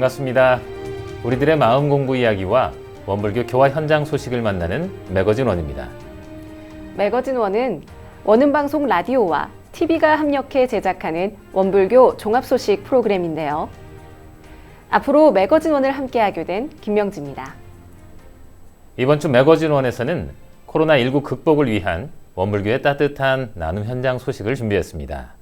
반갑습니다. 우리들의 마음 공부 이야기와 원불교 교화 현장 소식을 만나는 매거진 원입니다. 매거진 원은 원음방송 라디오와 TV가 합력해 제작하는 원불교 종합 소식 프로그램인데요. 앞으로 매거진 원을 함께하게 된 김명지입니다. 이번 주 매거진 원에서는 코로나19 극복을 위한 원불교의 따뜻한 나눔 현장 소식을 준비했습니다.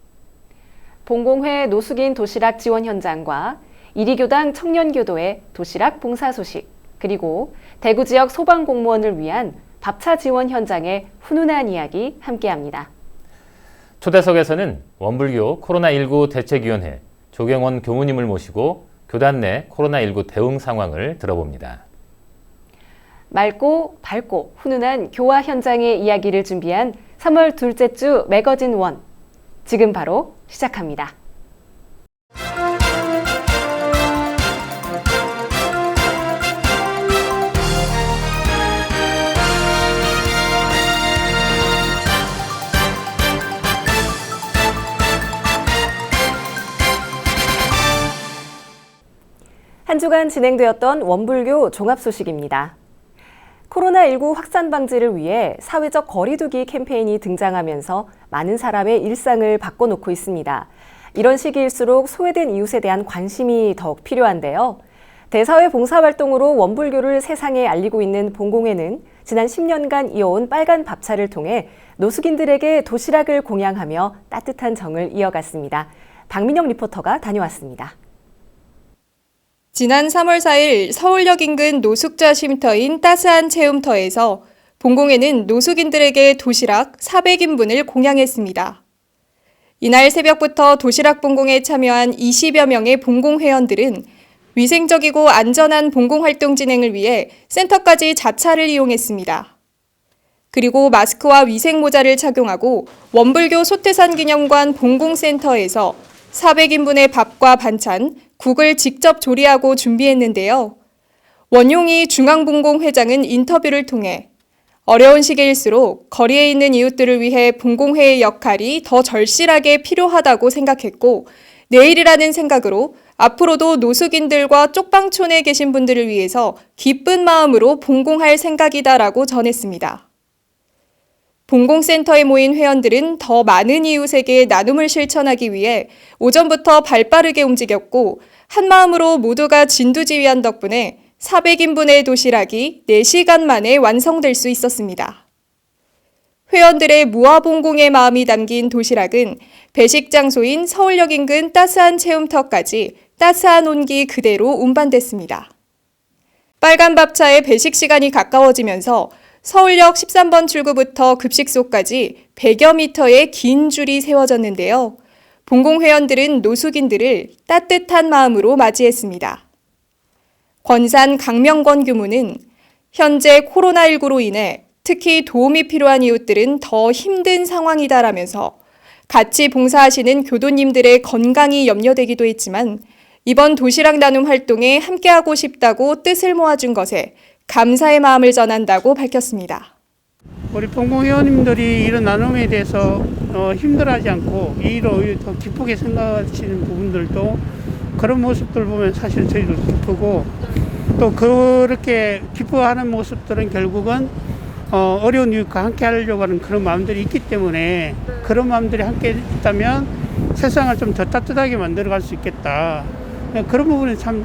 봉공회 노숙인 도시락 지원 현장과 이리교당 청년교도의 도시락 봉사 소식, 그리고 대구 지역 소방공무원을 위한 밥차 지원 현장의 훈훈한 이야기 함께합니다. 초대석에서는 원불교 코로나19 대책위원회 조경원 교무님을 모시고 교단 내 코로나19 대응 상황을 들어봅니다. 맑고 밝고 훈훈한 교화 현장의 이야기를 준비한 3월 둘째 주 매거진 원. 지금 바로 시작합니다. 한 주간 진행되었던 원불교 종합 소식입니다. 코로나19 확산 방지를 위해 사회적 거리두기 캠페인이 등장하면서 많은 사람의 일상을 바꿔놓고 있습니다. 이런 시기일수록 소외된 이웃에 대한 관심이 더욱 필요한데요. 대사회 봉사활동으로 원불교를 세상에 알리고 있는 봉공회는 지난 10년간 이어온 빨간 밥차를 통해 노숙인들에게 도시락을 공양하며 따뜻한 정을 이어갔습니다. 박민영 리포터가 다녀왔습니다. 지난 3월 4일 서울역 인근 노숙자 쉼터인 따스한 체험터에서 봉공회는 노숙인들에게 도시락 400인분을 공양했습니다. 이날 새벽부터 도시락 봉공에 참여한 20여 명의 봉공회원들은 위생적이고 안전한 봉공활동 진행을 위해 센터까지 자차를 이용했습니다. 그리고 마스크와 위생모자를 착용하고 원불교 소태산기념관 봉공센터에서 400인분의 밥과 반찬, 국을 직접 조리하고 준비했는데요. 원용희 중앙봉공회장은 인터뷰를 통해 어려운 시기일수록 거리에 있는 이웃들을 위해 봉공회의 역할이 더 절실하게 필요하다고 생각했고 내일이라는 생각으로 앞으로도 노숙인들과 쪽방촌에 계신 분들을 위해서 기쁜 마음으로 봉공할 생각이다라고 전했습니다. 봉공센터에 모인 회원들은 더 많은 이웃에게 나눔을 실천하기 위해 오전부터 발빠르게 움직였고 한마음으로 모두가 진두지휘한 덕분에 400인분의 도시락이 4시간 만에 완성될 수 있었습니다. 회원들의 무아봉공의 마음이 담긴 도시락은 배식 장소인 서울역 인근 따스한 체험터까지 따스한 온기 그대로 운반됐습니다. 빨간 밥차의 배식 시간이 가까워지면서 서울역 13번 출구부터 급식소까지 100여 미터의 긴 줄이 세워졌는데요. 봉공회원들은 노숙인들을 따뜻한 마음으로 맞이했습니다. 권산 강명권 교무는 현재 코로나19로 인해 특히 도움이 필요한 이웃들은 더 힘든 상황이다라면서 같이 봉사하시는 교도님들의 건강이 염려되기도 했지만 이번 도시락 나눔 활동에 함께하고 싶다고 뜻을 모아준 것에 감사의 마음을 전한다고 밝혔습니다. 우리 봉공회원님들이 이런 나눔에 대해서 힘들어하지 않고 이 일을 오히려 더 기쁘게 생각하시는 부분들도 그런 모습들 보면 사실 저희도 기쁘고 또 그렇게 기뻐하는 모습들은 결국은 어려운 이웃과 함께 하려고 하는 그런 마음들이 있기 때문에 그런 마음들이 함께 있다면 세상을 좀 더 따뜻하게 만들어갈 수 있겠다. 그런 부분이 참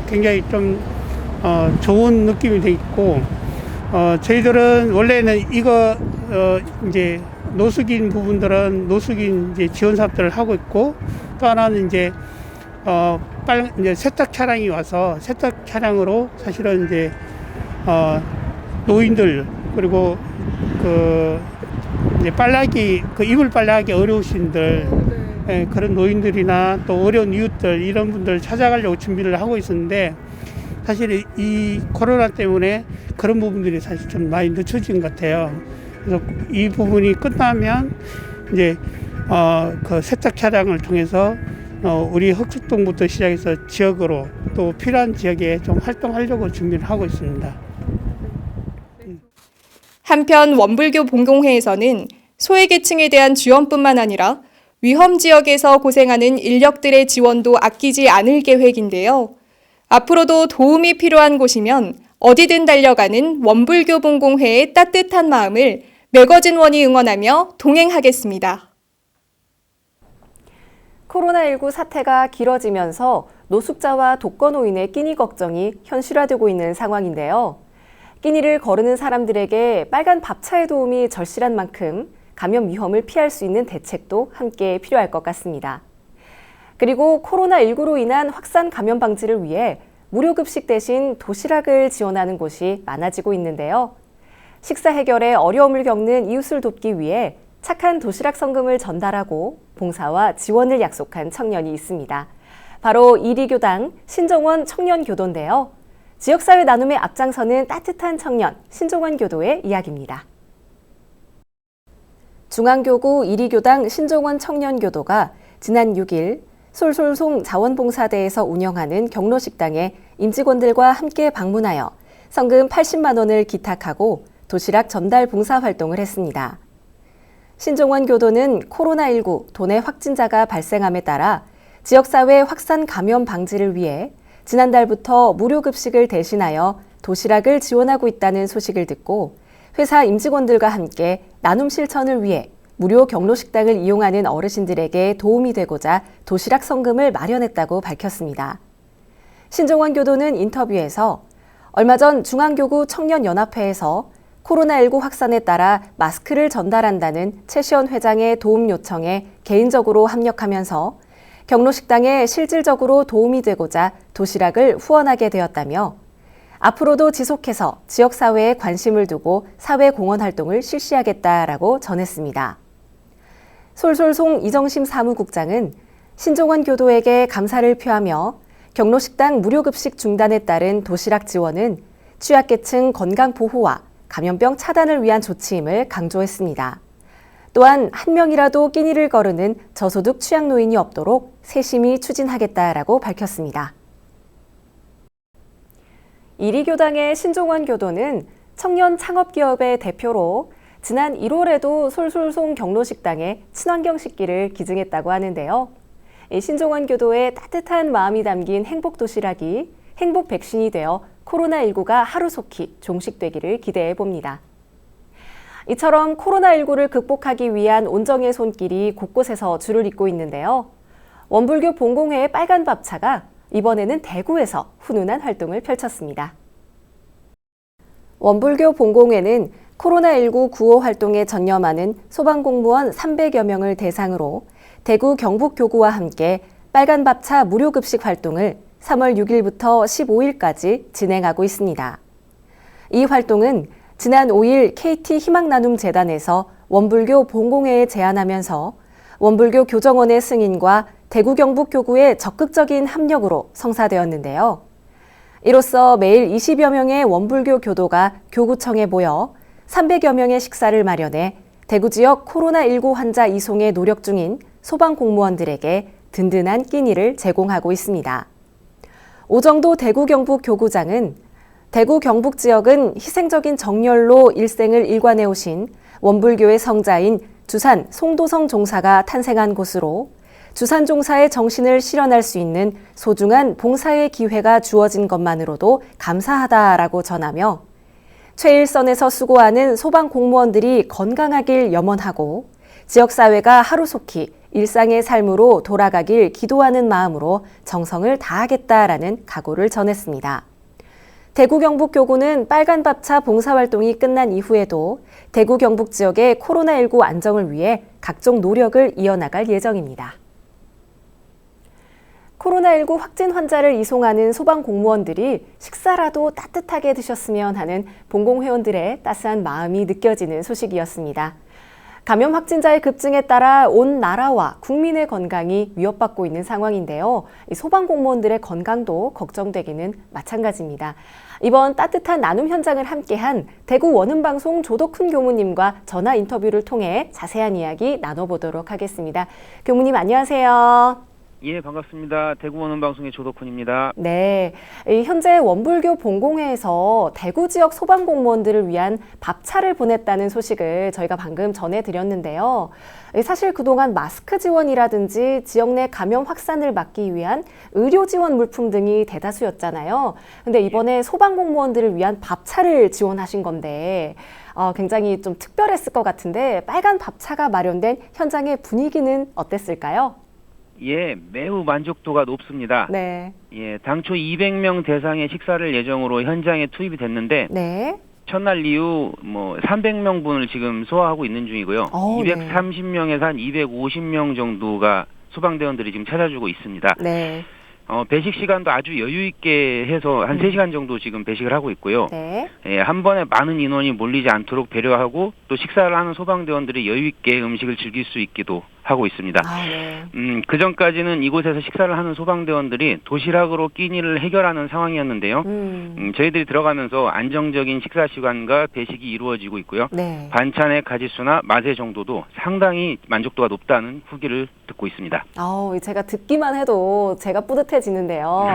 굉장히 좀 좋은 느낌이 돼 있고 저희들은 원래는 이거 이제 노숙인 부분들은 노숙인 이제 지원 사업들을 하고 있고 또 하나는 이제 이제 세탁 차량이 와서 세탁 차량으로 사실은 이제 노인들 그리고 그 이제 빨래하기 이불 빨래하기 어려우신 분 그런 노인들이나 또 어려운 이웃들 이런 분들 찾아가려고 준비를 하고 있었는데 사실 이 코로나 때문에 그런 부분들이 사실 좀 많이 늦춰진 것 같아요. 그래서 이 부분이 끝나면 이제 그 세탁 차량을 통해서 우리 흑석동부터 시작해서 지역으로 또 필요한 지역에 좀 활동하려고 준비를 하고 있습니다. 한편 원불교 봉공회에서는 소외계층에 대한 지원뿐만 아니라 위험 지역에서 고생하는 인력들의 지원도 아끼지 않을 계획인데요. 앞으로도 도움이 필요한 곳이면 어디든 달려가는 원불교 봉공회의 따뜻한 마음을 매거진원이 응원하며 동행하겠습니다. 코로나19 사태가 길어지면서 노숙자와 독거노인의 끼니 걱정이 현실화되고 있는 상황인데요. 끼니를 거르는 사람들에게 빨간 밥차의 도움이 절실한 만큼 감염 위험을 피할 수 있는 대책도 함께 필요할 것 같습니다. 그리고 코로나19로 인한 확산 감염 방지를 위해 무료급식 대신 도시락을 지원하는 곳이 많아지고 있는데요. 식사 해결에 어려움을 겪는 이웃을 돕기 위해 착한 도시락 성금을 전달하고 봉사와 지원을 약속한 청년이 있습니다. 바로 이리교당 신종원 청년교도인데요. 지역사회 나눔에 앞장서는 따뜻한 청년 신종원 교도의 이야기입니다. 중앙교구 이리교당 신종원 청년교도가 지난 6일 솔솔송 자원봉사대에서 운영하는 경로식당에 임직원들과 함께 방문하여 성금 80만 원을 기탁하고 도시락 전달 봉사 활동을 했습니다. 신종원 교도는 코로나19 도내 확진자가 발생함에 따라 지역사회 확산 감염 방지를 위해 지난달부터 무료급식을 대신하여 도시락을 지원하고 있다는 소식을 듣고 회사 임직원들과 함께 나눔 실천을 위해 무료 경로식당을 이용하는 어르신들에게 도움이 되고자 도시락 성금을 마련했다고 밝혔습니다. 신종원 교도는 인터뷰에서 얼마 전 중앙교구 청년연합회에서 코로나19 확산에 따라 마스크를 전달한다는 최시원 회장의 도움 요청에 개인적으로 합력하면서 경로식당에 실질적으로 도움이 되고자 도시락을 후원하게 되었다며 앞으로도 지속해서 지역사회에 관심을 두고 사회공헌 활동을 실시하겠다라고 전했습니다. 솔솔송 이정심 사무국장은 신종원 교도에게 감사를 표하며 경로식당 무료급식 중단에 따른 도시락 지원은 취약계층 건강보호와 감염병 차단을 위한 조치임을 강조했습니다. 또한 한 명이라도 끼니를 거르는 저소득 취약노인이 없도록 세심히 추진하겠다라고 밝혔습니다. 이리교당의 신종원 교도는 청년 창업기업의 대표로 지난 1월에도 솔솔송 경로식당에 친환경 식기를 기증했다고 하는데요. 신종원 교도의 따뜻한 마음이 담긴 행복도시락이 행복 백신이 되어 코로나19가 하루속히 종식되기를 기대해 봅니다. 이처럼 코로나19를 극복하기 위한 온정의 손길이 곳곳에서 줄을 잇고 있는데요. 원불교 봉공회의 빨간 밥차가 이번에는 대구에서 훈훈한 활동을 펼쳤습니다. 원불교 봉공회는 코로나19 구호 활동에 전념하는 소방공무원 300여 명을 대상으로 대구 경북교구와 함께 빨간 밥차 무료급식 활동을 3월 6일부터 15일까지 진행하고 있습니다. 이 활동은 지난 5일 KT 희망나눔재단에서 원불교 봉공회에 제안하면서 원불교 교정원의 승인과 대구 경북교구의 적극적인 합력으로 성사되었는데요. 이로써 매일 20여 명의 원불교 교도가 교구청에 모여 300여 명의 식사를 마련해 대구 지역 코로나19 환자 이송에 노력 중인 소방공무원들에게 든든한 끼니를 제공하고 있습니다. 오정도 대구 경북 교구장은 대구 경북 지역은 희생적인 정열로 일생을 일관해 오신 원불교의 성자인 주산 송도성 종사가 탄생한 곳으로 주산 종사의 정신을 실현할 수 있는 소중한 봉사의 기회가 주어진 것만으로도 감사하다라고 전하며 최일선에서 수고하는 소방 공무원들이 건강하길 염원하고 지역사회가 하루속히 일상의 삶으로 돌아가길 기도하는 마음으로 정성을 다하겠다라는 각오를 전했습니다. 대구 경북교구는 빨간 밥차 봉사활동이 끝난 이후에도 대구 경북 지역의 코로나19 안정을 위해 각종 노력을 이어나갈 예정입니다. 코로나19 확진 환자를 이송하는 소방공무원들이 식사라도 따뜻하게 드셨으면 하는 봉공회원들의 따스한 마음이 느껴지는 소식이었습니다. 감염 확진자의 급증에 따라 온 나라와 국민의 건강이 위협받고 있는 상황인데요. 소방공무원들의 건강도 걱정되기는 마찬가지입니다. 이번 따뜻한 나눔 현장을 함께한 대구 원음방송 조덕훈 교무님과 전화 인터뷰를 통해 자세한 이야기 나눠보도록 하겠습니다. 교무님 안녕하세요. 예, 반갑습니다. 대구 원음방송의 조덕훈입니다. 네, 이 현재 원불교 본공회에서 대구 지역 소방공무원들을 위한 밥차를 보냈다는 소식을 저희가 방금 전해드렸는데요. 사실 그동안 마스크 지원이라든지 지역 내 감염 확산을 막기 위한 의료 지원 물품 등이 대다수였잖아요. 근데 이번에 소방공무원들을 위한 밥차를 지원하신 건데 굉장히 좀 특별했을 것 같은데 빨간 밥차가 마련된 현장의 분위기는 어땠을까요? 예, 매우 만족도가 높습니다. 네. 예, 당초 200명 대상의 식사를 예정으로 현장에 투입이 됐는데 네. 첫날 이후 300명 분을 지금 소화하고 있는 중이고요. 네. 230명에서 한 250명 정도가 소방대원들이 지금 찾아주고 있습니다. 네. 배식 시간도 아주 여유 있게 해서 한 3시간 정도 지금 배식을 하고 있고요. 네. 예, 한 번에 많은 인원이 몰리지 않도록 배려하고 또 식사를 하는 소방대원들이 여유 있게 음식을 즐길 수 있기도 하고 있습니다. 네. 그전까지는 이곳에서 식사를 하는 소방대원들이 도시락으로 끼니를 해결하는 상황이었는데요. 저희들이 들어가면서 안정적인 식사 시간과 배식이 이루어지고 있고요. 네. 반찬의 가짓수나 맛의 정도도 상당히 만족도가 높다는 후기를 듣고 있습니다. 제가 듣기만 해도 제가 뿌듯해지는데요.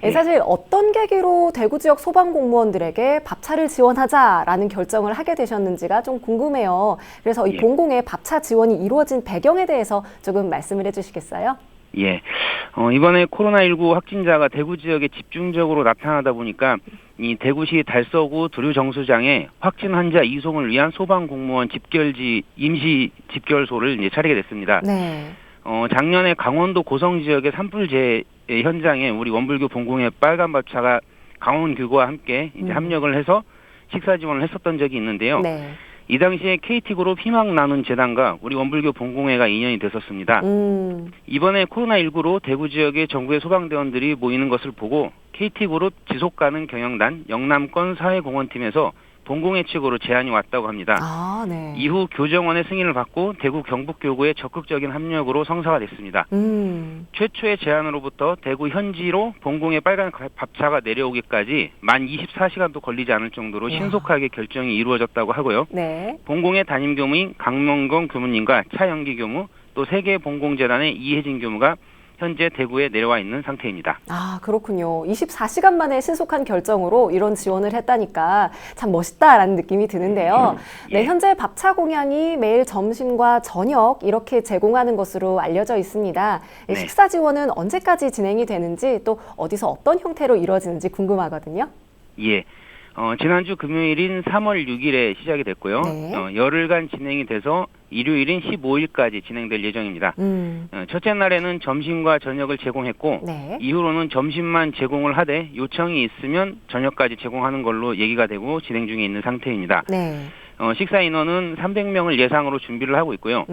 네. 사실 어떤 계기로 대구 지역 소방공무원들에게 밥차를 지원하자라는 결정을 하게 되셨는지가 좀 궁금해요. 그래서 이 예. 본공의 밥차 지원이 이루어진 배경에 대해서 조금 말씀을 해주시겠어요? 예. 이번에 코로나19 확진자가 대구 지역에 집중적으로 나타나다 보니까 이 대구시 달서구 두류정수장에 확진 환자 이송을 위한 소방공무원 임시 집결소를 이제 차리게 됐습니다. 네. 작년에 강원도 고성 지역의 산불재해 현장에 우리 원불교 본공의 빨간 밥차가 강원교구와 함께 이제 합력을 해서 식사 지원을 했었던 적이 있는데요. 네. 이 당시에 KT그룹 희망 나눔 재단과 우리 원불교 본공회가 인연이 됐었습니다. 이번에 코로나19로 대구 지역의 정부의 소방대원들이 모이는 것을 보고 KT그룹 지속가능 경영단 영남권 사회공헌팀에서 본공회 측으로 제안이 왔다고 합니다. 네. 이후 교정원의 승인을 받고 대구 경북교구의 적극적인 합력으로 성사가 됐습니다. 최초의 제안으로부터 대구 현지로 본공회 빨간 밥차가 내려오기까지 만 24시간도 걸리지 않을 정도로 신속하게 결정이 이루어졌다고 하고요. 네. 본공회 담임 교무인 강명건 교무님과 차영기 교무, 또 세계 본공재단의 이혜진 교무가 현재 대구에 내려와 있는 상태입니다. 그렇군요. 24시간 만에 신속한 결정으로 이런 지원을 했다니까 참 멋있다라는 느낌이 드는데요. 네, 현재 밥차 공양이 매일 점심과 저녁 이렇게 제공하는 것으로 알려져 있습니다. 네. 식사 지원은 언제까지 진행이 되는지 또 어디서 어떤 형태로 이루어지는지 궁금하거든요. 예. 지난주 금요일인 3월 6일에 시작이 됐고요. 네. 열흘간 진행이 돼서 일요일인 15일까지 진행될 예정입니다. 첫째 날에는 점심과 저녁을 제공했고 네. 이후로는 점심만 제공을 하되 요청이 있으면 저녁까지 제공하는 걸로 얘기가 되고 진행 중에 있는 상태입니다. 네. 식사 인원은 300명을 예상으로 준비를 하고 있고요.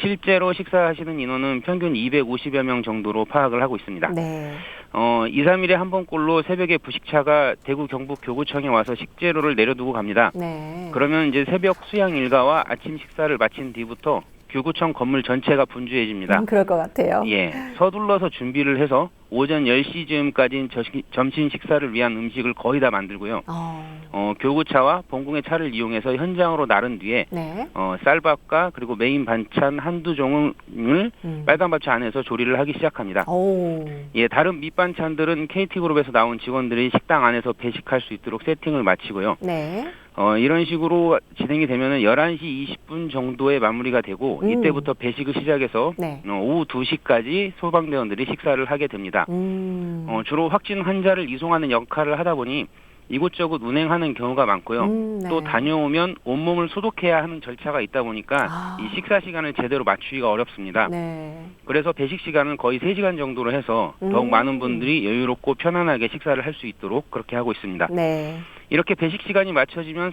실제로 식사하시는 인원은 평균 250여 명 정도로 파악을 하고 있습니다. 네. 2, 3일에 한 번꼴로 새벽에 부식차가 대구 경북 교구청에 와서 식재료를 내려두고 갑니다. 네. 그러면 이제 새벽 수양 일과와 아침 식사를 마친 뒤부터 교구청 건물 전체가 분주해집니다. 그럴 것 같아요. 예, 서둘러서 준비를 해서 오전 10시쯤까지는 점심 식사를 위한 음식을 거의 다 만들고요. 교구차와 본공의 차를 이용해서 현장으로 나른 뒤에 네. 쌀밥과 그리고 메인 반찬 한두 종을 빨간 밥차 안에서 조리를 하기 시작합니다. 예, 다른 밑반찬들은 KT그룹에서 나온 직원들이 식당 안에서 배식할 수 있도록 세팅을 마치고요. 네. 이런 식으로 진행이 되면은 11시 20분 정도에 마무리가 되고 이때부터 배식을 시작해서 네. 오후 2시까지 소방대원들이 식사를 하게 됩니다. 주로 확진 환자를 이송하는 역할을 하다 보니 이곳저곳 운행하는 경우가 많고요. 네. 또 다녀오면 온몸을 소독해야 하는 절차가 있다 보니까 이 식사 시간을 제대로 맞추기가 어렵습니다. 네. 그래서 배식 시간은 거의 3시간 정도로 해서 더욱 많은 분들이 여유롭고 편안하게 식사를 할 수 있도록 그렇게 하고 있습니다. 네. 이렇게 배식 시간이 맞춰지면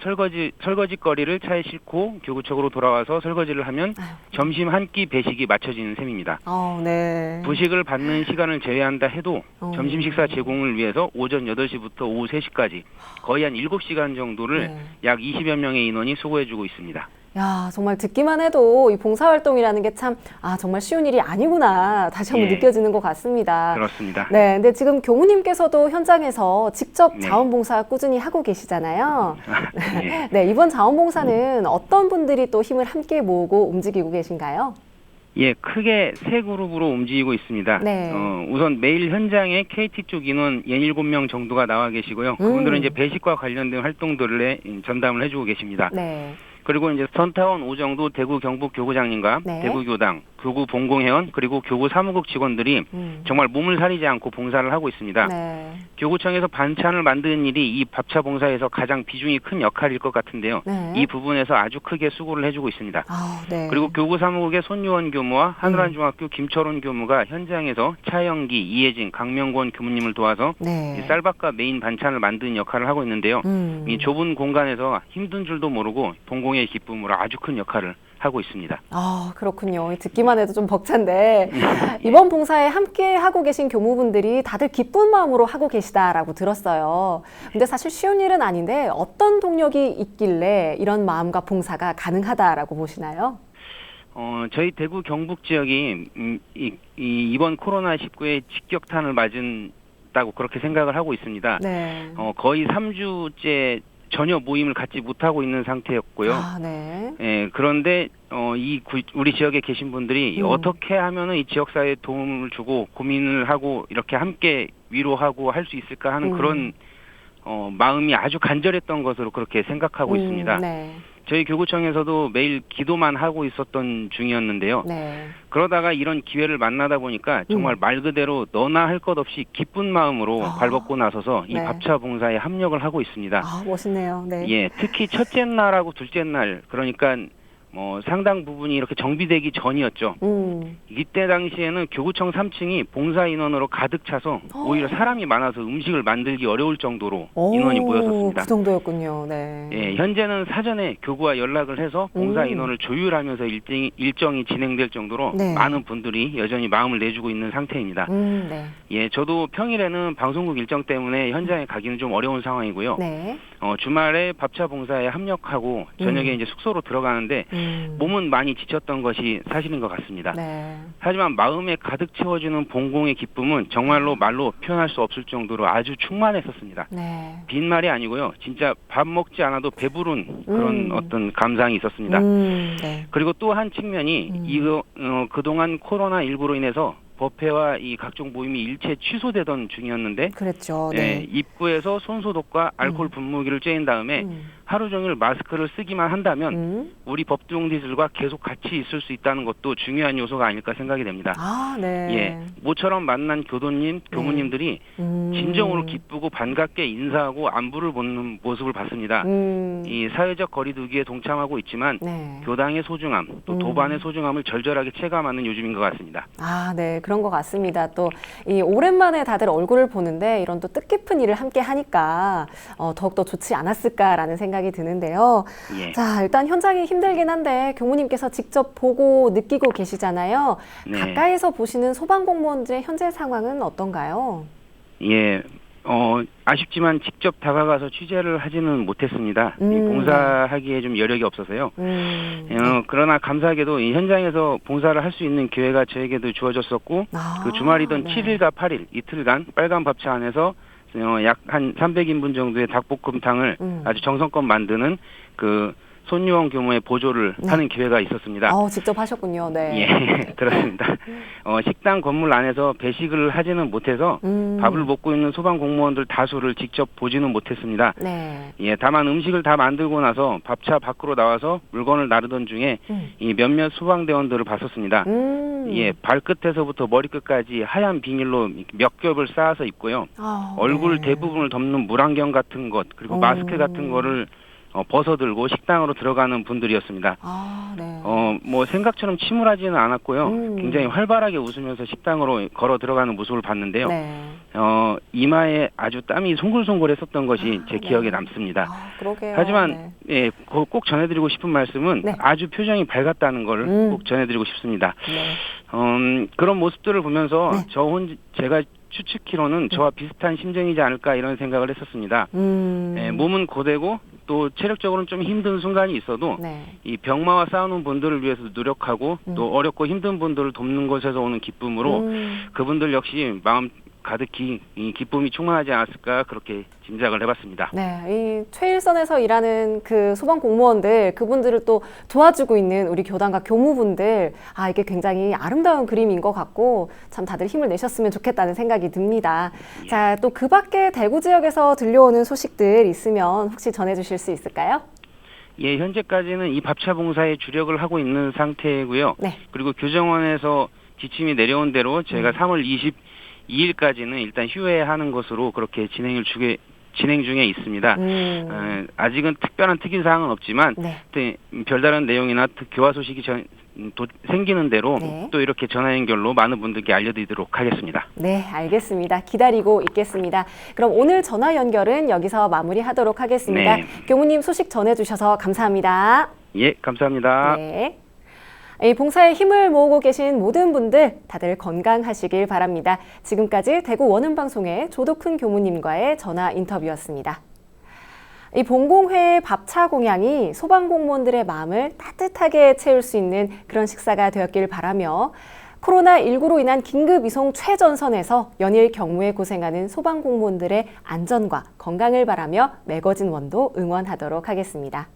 설거지거리를 차에 싣고 교구청으로 돌아와서 설거지를 하면 점심 한 끼 배식이 맞춰지는 셈입니다. 네. 부식을 받는 시간을 제외한다 해도 점심 식사 제공을 위해서 오전 8시부터 오후 3시까지 거의 한 7시간 정도를 약 20여 명의 인원이 수고해주고 있습니다. 야, 정말 듣기만 해도 이 봉사활동이라는 게 참, 정말 쉬운 일이 아니구나. 다시 한번 예. 느껴지는 것 같습니다. 그렇습니다. 네, 근데 지금 교무님께서도 현장에서 직접 네. 자원봉사 꾸준히 하고 계시잖아요. 예. 네, 이번 자원봉사는 어떤 분들이 또 힘을 함께 모으고 움직이고 계신가요? 예, 크게 세 그룹으로 움직이고 있습니다. 네. 우선 매일 현장에 KT 쪽 인원 17명 정도가 나와 계시고요. 그분들은 이제 배식과 관련된 활동들에 전담을 해주고 계십니다. 네. 그리고 이제 선타원 오정도 대구 경북 교구장님과 네. 대구 교당, 교구 본공회원 그리고 교구 사무국 직원들이 정말 몸을 사리지 않고 봉사를 하고 있습니다. 네. 교구청에서 반찬을 만드는 일이 이 밥차 봉사에서 가장 비중이 큰 역할일 것 같은데요. 네. 이 부분에서 아주 크게 수고를 해주고 있습니다. 아, 네. 그리고 교구 사무국의 손유원 교무와 한우란중학교 김철원 교무가 현장에서 차영기, 이혜진, 강명권 교무님을 도와서 네. 이 쌀밥과 메인 반찬을 만드는 역할을 하고 있는데요. 이 좁은 공간에서 힘든 줄도 모르고 봉공의 기쁨으로 아주 큰 역할을 하고 있습니다. 아, 그렇군요. 듣기만 해도 좀 벅찬데 이번 봉사에 함께 하고 계신 교무분들이 다들 기쁜 마음으로 하고 계시다라고 들었어요. 근데 사실 쉬운 일은 아닌데 어떤 동력이 있길래 이런 마음과 봉사가 가능하다라고 보시나요? 저희 대구 경북 지역이 이번 코로나19의 직격탄을 맞은다고 그렇게 생각을 하고 있습니다. 네. 거의 3주째 전혀 모임을 갖지 못하고 있는 상태였고요. 아, 네. 예, 그런데 우리 지역에 계신 분들이 어떻게 하면은 이 지역사회에 도움을 주고 고민을 하고 이렇게 함께 위로하고 할 수 있을까 하는 그런 마음이 아주 간절했던 것으로 그렇게 생각하고 있습니다. 네. 저희 교구청에서도 매일 기도만 하고 있었던 중이었는데요. 네. 그러다가 이런 기회를 만나다 보니까 정말 말 그대로 너나 할 것 없이 기쁜 마음으로 발벗고 나서서 이 네. 밥차 봉사에 합력을 하고 있습니다. 아, 멋있네요. 네. 예, 특히 첫째 날하고 둘째 날, 그러니까 상당 부분이 이렇게 정비되기 전이었죠. 이때 당시에는 교구청 3층이 봉사 인원으로 가득 차서 오히려 사람이 많아서 음식을 만들기 어려울 정도로 인원이 모였었습니다. 그 정도였군요. 네. 예, 현재는 사전에 교구와 연락을 해서 봉사 인원을 조율하면서 일정이 진행될 정도로 네. 많은 분들이 여전히 마음을 내주고 있는 상태입니다. 네. 예, 저도 평일에는 방송국 일정 때문에 현장에 가기는 좀 어려운 상황이고요. 네. 주말에 밥차 봉사에 합력하고 저녁에 이제 숙소로 들어가는데 몸은 많이 지쳤던 것이 사실인 것 같습니다. 네. 하지만 마음에 가득 채워주는 봉공의 기쁨은 정말로 말로 표현할 수 없을 정도로 아주 충만했었습니다. 네. 빈말이 아니고요. 진짜 밥 먹지 않아도 배부른 그런 어떤 감상이 있었습니다. 네. 그리고 또 한 측면이 그동안 코로나19로 인해서 법회와 이 각종 모임이 일체 취소되던 중이었는데 그랬죠. 예, 네. 입구에서 손소독과 알코올 분무기를 쬐인 다음에 하루 종일 마스크를 쓰기만 한다면 우리 법동지들과 계속 같이 있을 수 있다는 것도 중요한 요소가 아닐까 생각이 됩니다. 아, 네. 예, 모처럼 만난 교도님, 교무님들이 진정으로 기쁘고 반갑게 인사하고 안부를 묻는 모습을 봤습니다. 이 사회적 거리두기에 동참하고 있지만 네. 교당의 소중함, 또 도반의 소중함을 절절하게 체감하는 요즘인 것 같습니다. 아, 네. 그런 것 같습니다. 또 이 오랜만에 다들 얼굴을 보는데 이런 또 뜻깊은 일을 함께 하니까 더욱더 좋지 않았을까라는 생각이 드는데요. 예. 자, 일단 현장이 힘들긴 한데 교무님께서 직접 보고 느끼고 계시잖아요. 네. 가까이서 보시는 소방공무원들의 현재 상황은 어떤가요? 예, 아쉽지만 직접 다가가서 취재를 하지는 못했습니다. 이 봉사하기에 좀 여력이 없어서요. 그러나 감사하게도 이 현장에서 봉사를 할 수 있는 기회가 저에게도 주어졌었고, 그 주말이던 네. 7일과 8일 이틀간 빨간 밥차 안에서 약 한 300인분 정도의 닭볶음탕을 아주 정성껏 만드는 그 손유원 교무의 보조를 하는 기회가 있었습니다. 직접 하셨군요. 네. 예, 그렇습니다. 식당 건물 안에서 배식을 하지는 못해서 밥을 먹고 있는 소방 공무원들 다수를 직접 보지는 못했습니다. 네. 예, 다만 음식을 다 만들고 나서 밥차 밖으로 나와서 물건을 나르던 중에 이 몇몇 소방대원들을 봤었습니다. 예, 발끝에서부터 머리끝까지 하얀 비닐로 몇 겹을 쌓아서 입고요. 얼굴 네. 대부분을 덮는 물안경 같은 것, 그리고 마스크 같은 거를 벗어들고 식당으로 들어가는 분들이었습니다. 아, 네. 뭐 생각처럼 침울하지는 않았고요. 굉장히 활발하게 웃으면서 식당으로 걸어 들어가는 모습을 봤는데요. 네. 이마에 아주 땀이 송글송글했었던 것이 제 기억에 남습니다. 그러게요. 하지만 네. 예, 꼭 전해드리고 싶은 말씀은 네. 아주 표정이 밝았다는 걸 꼭 전해드리고 싶습니다. 네. 그런 모습들을 보면서 네. 제가 추측키로는 저와 비슷한 심정이지 않을까 이런 생각을 했었습니다. 예, 몸은 고되고 또 체력적으로는 좀 힘든 순간이 있어도 네. 이 병마와 싸우는 분들을 위해서 노력하고 또 어렵고 힘든 분들을 돕는 것에서 오는 기쁨으로 그분들 역시 마음 가득히 이 기쁨이 충만하지 않았을까 그렇게 짐작을 해봤습니다. 네, 이 최일선에서 일하는 그 소방 공무원들, 그분들을 또 도와주고 있는 우리 교단과 교무분들, 이게 굉장히 아름다운 그림인 것 같고 참 다들 힘을 내셨으면 좋겠다는 생각이 듭니다. 자, 또 그 밖에 대구 지역에서 들려오는 소식들 있으면 혹시 전해주실 수 있을까요? 예, 현재까지는 이 밥차 봉사에 주력을 하고 있는 상태고요. 네. 그리고 교정원에서 지침이 내려온 대로 제가 3월 22일까지는 일단 휴회하는 것으로 그렇게 진행 중에 있습니다. 아직은 특별한 특이사항은 없지만 네. 별다른 내용이나 교화 소식이 생기는 대로 네. 또 이렇게 전화 연결로 많은 분들께 알려드리도록 하겠습니다. 네, 알겠습니다. 기다리고 있겠습니다. 그럼 오늘 전화 연결은 여기서 마무리하도록 하겠습니다. 네. 교무님 소식 전해주셔서 감사합니다. 예, 감사합니다. 네. 이 봉사에 힘을 모으고 계신 모든 분들 다들 건강하시길 바랍니다. 지금까지 대구 원음방송의 조덕훈 교무님과의 전화 인터뷰였습니다. 이 봉공회의 밥차 공양이 소방공무원들의 마음을 따뜻하게 채울 수 있는 그런 식사가 되었길 바라며 코로나19로 인한 긴급 이송 최전선에서 연일 경무에 고생하는 소방공무원들의 안전과 건강을 바라며 매거진 원도 응원하도록 하겠습니다.